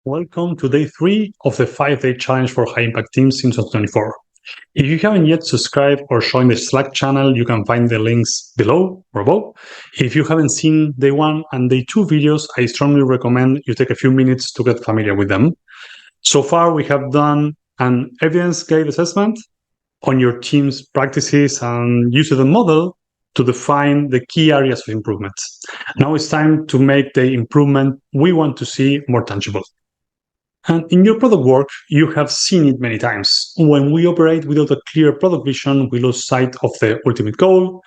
Welcome to day 3 of the 5-day challenge for high impact teams in 2024. If you haven't yet subscribed or joined the Slack channel, you can find the links below or above. If you haven't seen day 1 and day 2 videos, I strongly recommend you take a few minutes to get familiar with them. So far, we have done an evidence-based assessment on your team's practices and use of the model to define the key areas of improvement. Now it's time to make the improvement we want to see more tangible. And in your product work, you have seen it many times. When we operate without a clear product vision, we lose sight of the ultimate goal.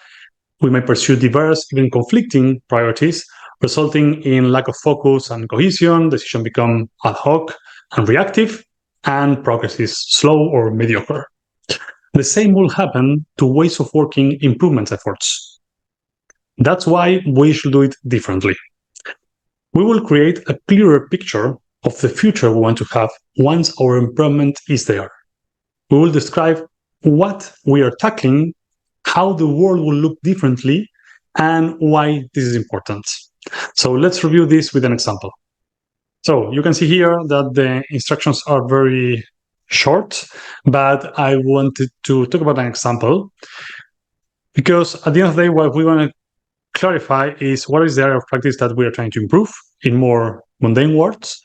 We may pursue diverse, even conflicting priorities, resulting in lack of focus and cohesion. Decisions become ad hoc and reactive, and progress is slow or mediocre. The same will happen to ways of working improvement efforts. That's why we should do it differently. We will create a clearer picture of the future we want to have once our improvement is there. We will describe what we are tackling, how the world will look differently, and why this is important. So let's review this with an example. So you can see here that the instructions are very short, but I wanted to talk about an example because at the end of the day, what we want to clarify is what is the area of practice that we are trying to improve in more mundane words,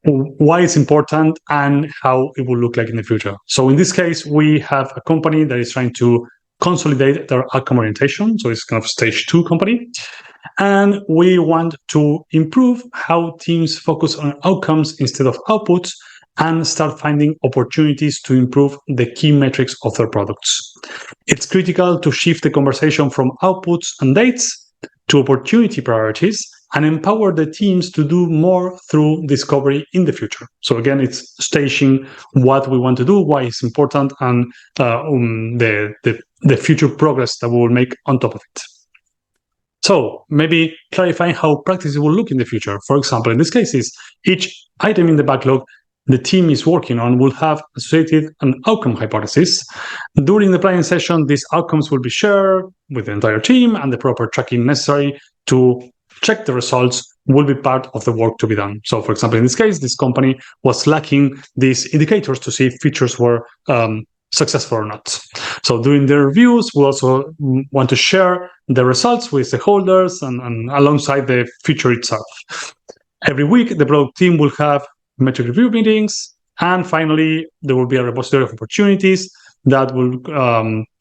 why it's important, and how it will look like in the future. So in this case, we have a company that is trying to consolidate their outcome orientation. So it's kind of stage 2 company. And we want to improve how teams focus on outcomes instead of outputs and start finding opportunities to improve the key metrics of their products. It's critical to shift the conversation from outputs and dates to opportunity priorities and empower the teams to do more through discovery in the future. So again, it's staging what we want to do, why it's important, and the future progress that we will make on top of it. So maybe clarifying how practices will look in the future. For example, in this case, each item in the backlog the team is working on will have associated an outcome hypothesis. During the planning session, these outcomes will be shared with the entire team, and the proper tracking necessary to check the results will be part of the work to be done. So, for example, in this case, this company was lacking these indicators to see if features were successful or not. So during the reviews, we also want to share the results with stakeholders and alongside the feature itself. Every week, the product team will have metric review meetings, and finally, there will be a repository of opportunities that will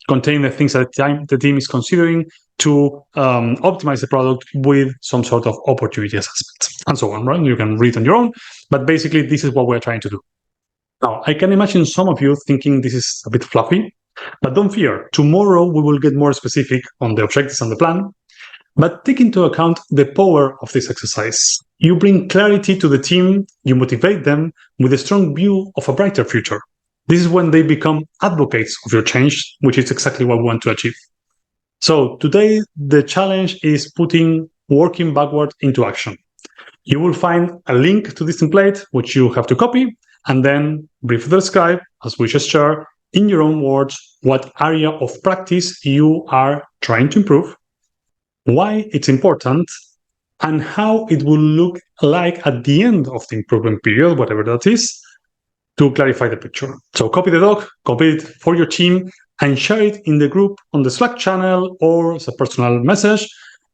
contain the things that the team is considering to optimize the product with some sort of opportunity assessment, and so on, right? You can read on your own, but basically, this is what we're trying to do. Now, I can imagine some of you thinking this is a bit fluffy, but don't fear. Tomorrow, we will get more specific on the objectives and the plan, but take into account the power of this exercise. You bring clarity to the team, you motivate them with a strong view of a brighter future. This is when they become advocates of your change, which is exactly what we want to achieve. So today, the challenge is working backward into action. You will find a link to this template, which you have to copy, and then briefly describe, as we just shared, in your own words, what area of practice you are trying to improve, why it's important, and how it will look like at the end of the improvement period, whatever that is, to clarify the picture. So copy the doc, copy it for your team, and share it in the group on the Slack channel or as a personal message,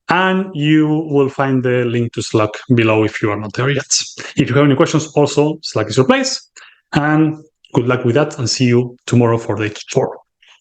and you will find the link to Slack below if you are not there yet. If you have any questions, also, Slack is your place, and good luck with that, and see you tomorrow for day 4.